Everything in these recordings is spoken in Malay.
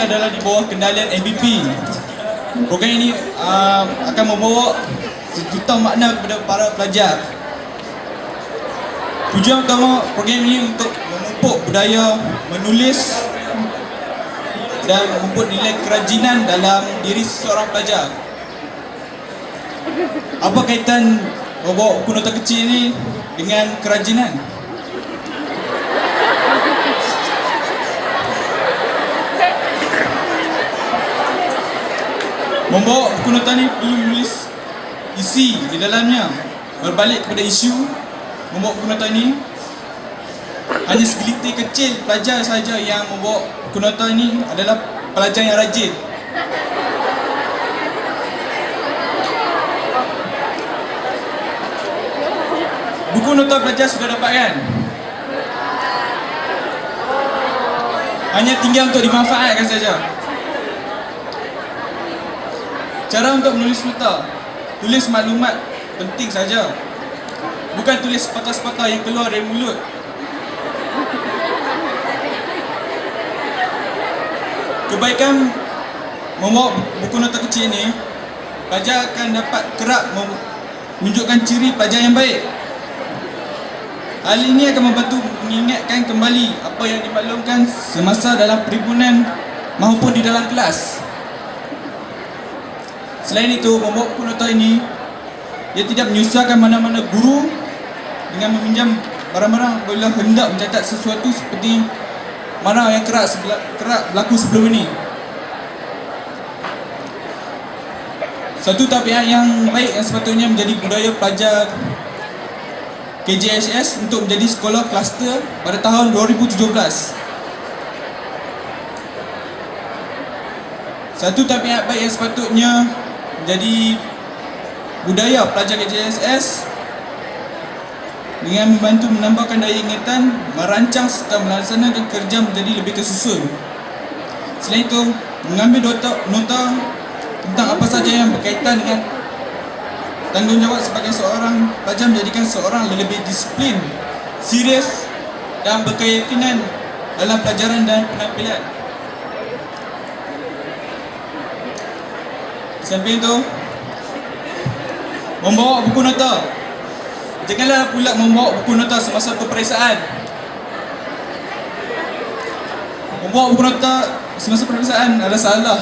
adalah di bawah kendalian MBP. Program ini akan membawa sejuta makna kepada para pelajar. Tujuan utama program ini untuk memupuk budaya menulis dan memupuk nilai kerajinan dalam diri seseorang pelajar. Apa kaitan membawa buku nota kecil ini dengan kerajinan? Membawa buku nota ni perlu menulis isi di dalamnya. Berbalik kepada isu, membawa buku nota ni hanya segelintir kecil pelajar saja yang membawa buku nota ni adalah pelajar yang rajin. Buku nota pelajar sudah dapat kan? Hanya tinggal untuk dimanfaatkan saja. Cara untuk menulis nota, tulis maklumat penting saja. Bukan tulis sepatah-sepatah yang keluar dari mulut. Kebaikan membawa buku nota kecil ini, pelajar akan dapat kerap menunjukkan ciri pelajar yang baik. Hal ini akan membantu mengingatkan kembali apa yang dimaklumkan semasa dalam perhimpunan maupun di dalam kelas. Selain itu, membawa buku nota ini, ia tidak menyusahkan mana-mana guru dengan meminjam barang-barang apabila hendak mencatat sesuatu seperti mana yang kerap berlaku sebelum ini. Satu tabiat yang baik yang sepatutnya menjadi budaya pelajar KJHS untuk menjadi sekolah kluster pada tahun 2017. Satu tabiat baik yang sepatutnya menjadi budaya pelajar KJHS dengan membantu menambahkan daya ingatan, merancang serta melaksanakan kerja menjadi lebih tersusun. Selain itu, mengambil nota tentang apa saja yang berkaitan dengan tanggungjawab sebagai seorang pelajar menjadikan seorang lebih disiplin, serius dan berkeyakinan dalam pelajaran dan penampilan. Samping itu, membawa buku nota. Janganlah pula membawa buku nota semasa peperiksaan. Membawa buku nota semasa peperiksaan adalah salah.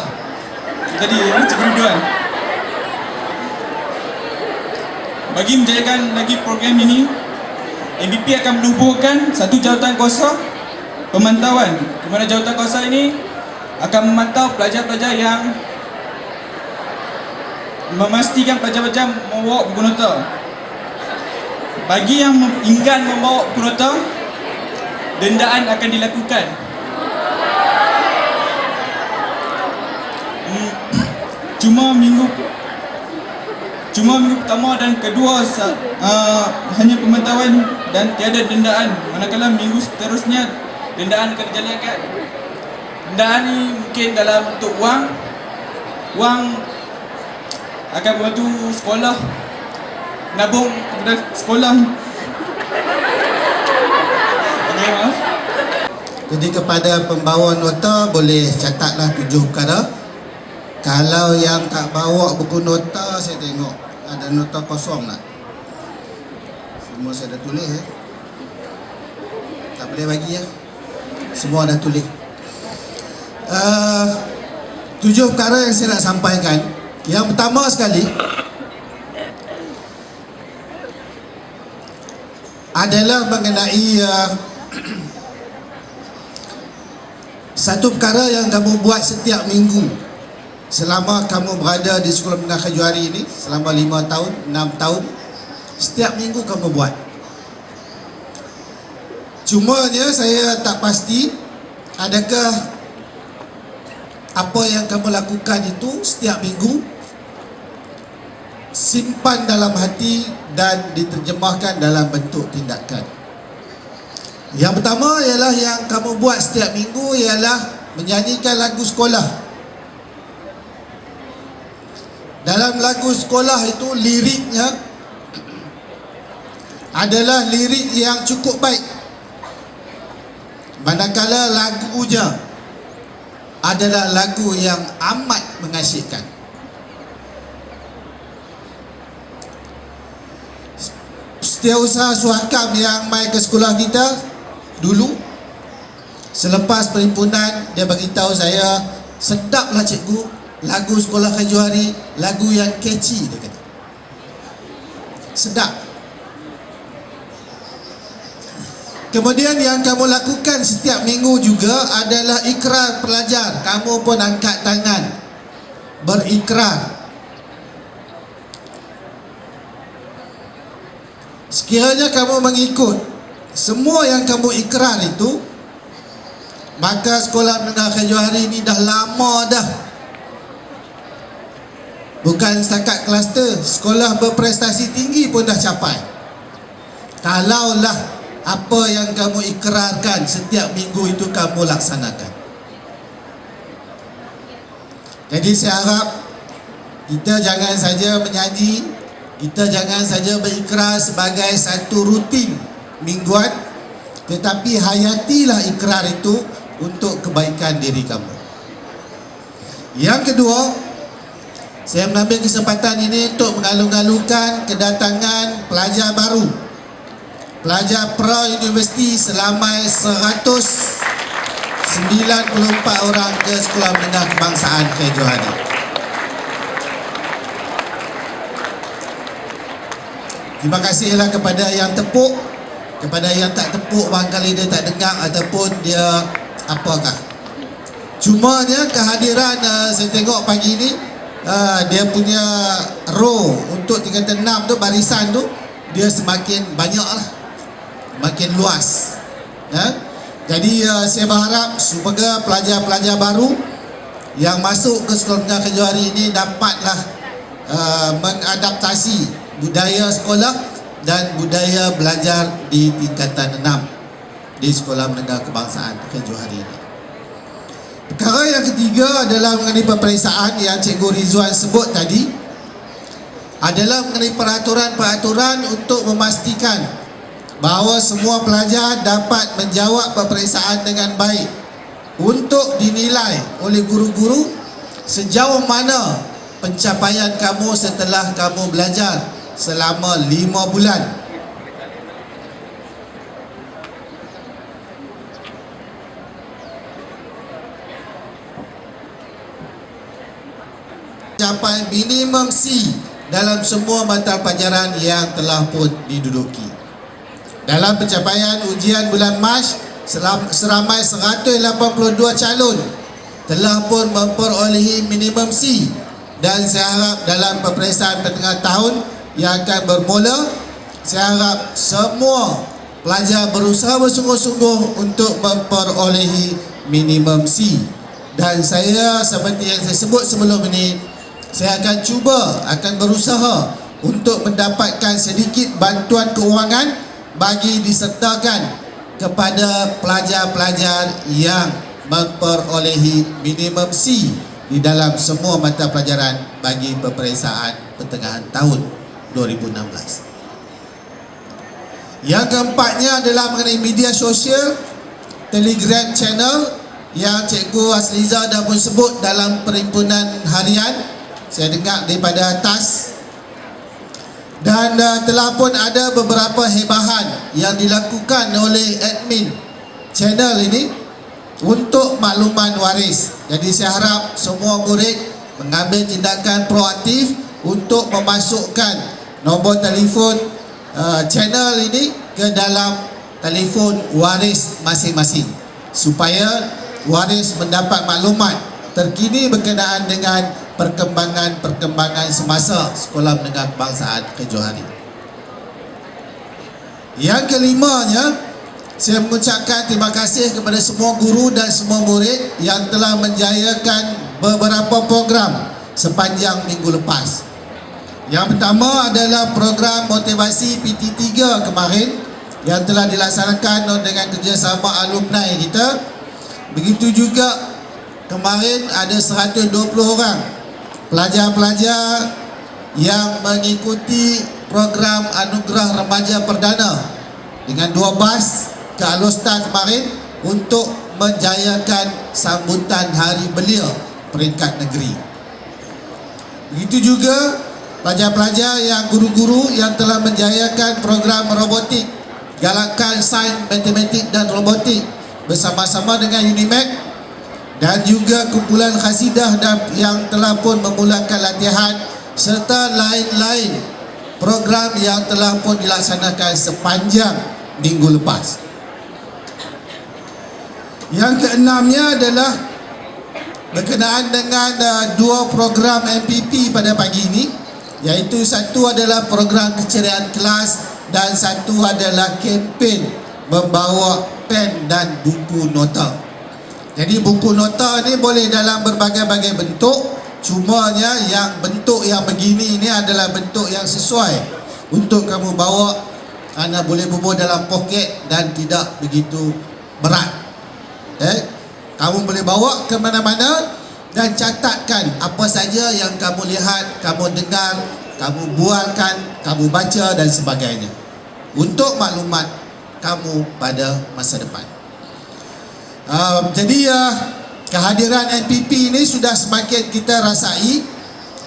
Jadi ini kebodohan. Bagi menjayakan lagi program ini, MBP akan menubuhkan satu jawatan kuasa pemantauan, di mana jawatan kuasa ini akan memantau pelajar-pelajar yang memastikan pelajar-pelajar membawa buku nota. Bagi yang enggan membawa buku nota, dendaan akan dilakukan. Cuma minggu pertama dan kedua hanya pemantauan dan tiada dendaan, manakala minggu seterusnya dendaan akan dijalankan. Dendaan ini mungkin dalam bentuk wang akan membantu sekolah nabung kepada sekolah. Okay, maaf. Jadi kepada pembawa nota boleh catatlah 7 perkara. Kalau yang tak bawa buku nota, saya tengok ada nota kosong tak? Semua saya dah tulis ya. Tak boleh bagi ya. Semua dah tulis. 7 perkara yang saya nak sampaikan. Yang pertama sekali adalah mengenai satu perkara yang kamu buat setiap minggu selama kamu berada di Sekolah Menengah Khajuari ini selama 5 tahun, 6 tahun. Setiap minggu kamu buat. Cumanya saya tak pasti adakah apa yang kamu lakukan itu setiap minggu simpan dalam hati dan diterjemahkan dalam bentuk tindakan. Yang pertama ialah yang kamu buat setiap minggu ialah menyanyikan lagu sekolah. Dalam lagu sekolah itu liriknya adalah lirik yang cukup baik, manakala lagunya adalah lagu yang amat mengasyikkan. Setiausaha Suhakam yang mai ke sekolah kita dulu, selepas perhimpunan, dia bagi tahu saya, sedaplah cikgu, lagu sekolah Khajuhari, lagu yang catchy, dia kata. Sedap. Kemudian yang kamu lakukan setiap minggu juga adalah ikrar pelajar. Kamu pun angkat tangan berikrar. Sekiranya kamu mengikut semua yang kamu ikrar itu, maka sekolah menengah Khajuhari ini dah lama dah. Bukan setakat kluster, sekolah berprestasi tinggi pun dah capai. Kalaulah apa yang kamu ikrarkan setiap minggu itu kamu laksanakan. Jadi saya harap kita jangan saja menyanyi, kita jangan saja berikrar sebagai satu rutin mingguan, tetapi hayatilah ikrar itu untuk kebaikan diri kamu. Yang kedua, saya mengambil kesempatan ini untuk mengalu-alukan kedatangan pelajar baru, pelajar pra-universiti selama 194 orang ke Sekolah Menengah Kebangsaan Khajuhari. Terima kasihlah kepada yang tepuk, kepada yang tak tepuk barangkali dia tak dengar ataupun dia apakah. Cumanya kehadiran saya tengok pagi ni, dia punya row untuk tingkatan 6 tu, barisan tu, dia semakin banyak lah, makin luas. Jadi saya berharap semoga pelajar-pelajar baru yang masuk ke Sekolah Menengah Khajuhari ini dapatlah mengadaptasi budaya sekolah dan budaya belajar di tingkatan 6 di Sekolah Menengah Kebangsaan Khajuhari ini. Perkara yang ketiga adalah mengenai peperiksaan yang Cikgu Rizwan sebut tadi, adalah mengenai peraturan-peraturan untuk memastikan bahawa semua pelajar dapat menjawab peperiksaan dengan baik untuk dinilai oleh guru-guru sejauh mana pencapaian kamu setelah kamu belajar selama 5 bulan. Capai minimum C dalam semua mata pelajaran yang telah pun diduduki. Dalam pencapaian ujian bulan Mac, seramai 182 calon telah pun memperolehi minimum C, dan saya harap dalam peperiksaan pertengahan tahun yang akan bermula, saya harap semua pelajar berusaha bersungguh-sungguh untuk memperolehi minimum C. Dan saya, seperti yang saya sebut sebelum ini, saya akan berusaha untuk mendapatkan sedikit bantuan keuangan bagi disertakan kepada pelajar-pelajar yang memperolehi minimum C di dalam semua mata pelajaran bagi peperiksaan pertengahan tahun 2016. Yang keempatnya adalah mengenai media sosial, Telegram channel yang Cikgu Asliza dah pun sebut dalam perhimpunan harian. Saya dengar daripada atas, dan telah pun ada beberapa hebahan yang dilakukan oleh admin channel ini untuk makluman waris. Jadi saya harap semua murid mengambil tindakan proaktif untuk memasukkan nombor telefon channel ini ke dalam telefon waris masing-masing, supaya waris mendapat maklumat terkini berkenaan dengan perkembangan semasa Sekolah Menengah Kebangsaan Khajuhari. Yang kelimanya, saya mengucapkan terima kasih kepada semua guru dan semua murid yang telah menjayakan beberapa program sepanjang minggu lepas. Yang pertama adalah program motivasi PT3 kemarin yang telah dilaksanakan dengan kerjasama alumni kita. Begitu juga kemarin ada 120 orang pelajar-pelajar yang mengikuti program Anugerah Remaja Perdana dengan 2 bas ke Alostar kemarin untuk menjayakan sambutan Hari Belia peringkat negeri. Begitu juga pelajar-pelajar yang guru-guru yang telah menjayakan program robotik, galakan sains, matematik dan robotik bersama-sama dengan UNIMAC, dan juga kumpulan khasidah yang telah pun memulakan latihan, serta lain-lain program yang telah pun dilaksanakan sepanjang minggu lepas. Yang keenamnya adalah berkenaan dengan dua program MPP pada pagi ini, iaitu satu adalah program keceriaan kelas dan satu adalah kempen membawa pen dan buku nota. Jadi buku nota ni boleh dalam berbagai-bagai bentuk, cumanya yang bentuk yang begini ni adalah bentuk yang sesuai untuk kamu bawa, kerana boleh bawa dalam poket dan tidak begitu berat. Kamu boleh bawa ke mana-mana dan catatkan apa saja yang kamu lihat, kamu dengar, kamu bualkan, kamu baca dan sebagainya untuk maklumat kamu pada masa depan. Jadi kehadiran NPP ini sudah semakin kita rasai,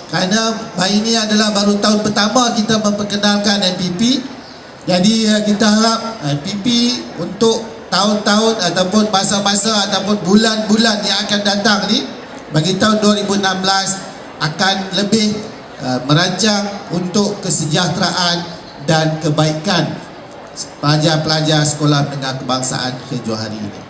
kerana hari ini adalah baru tahun pertama kita memperkenalkan NPP. Jadi kita harap NPP untuk tahun-tahun ataupun masa-masa ataupun bulan-bulan yang akan datang ni, bagi tahun 2016 akan lebih merancang untuk kesejahteraan dan kebaikan pelajar-pelajar sekolah menengah kebangsaan ke Johari ini.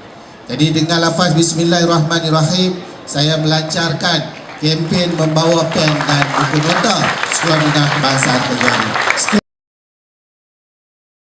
Jadi dengan lafaz Bismillahirrahmanirrahim, saya melancarkan kempen membawa pen dan buku nota sekolah menengah kebangsaan ke Johari.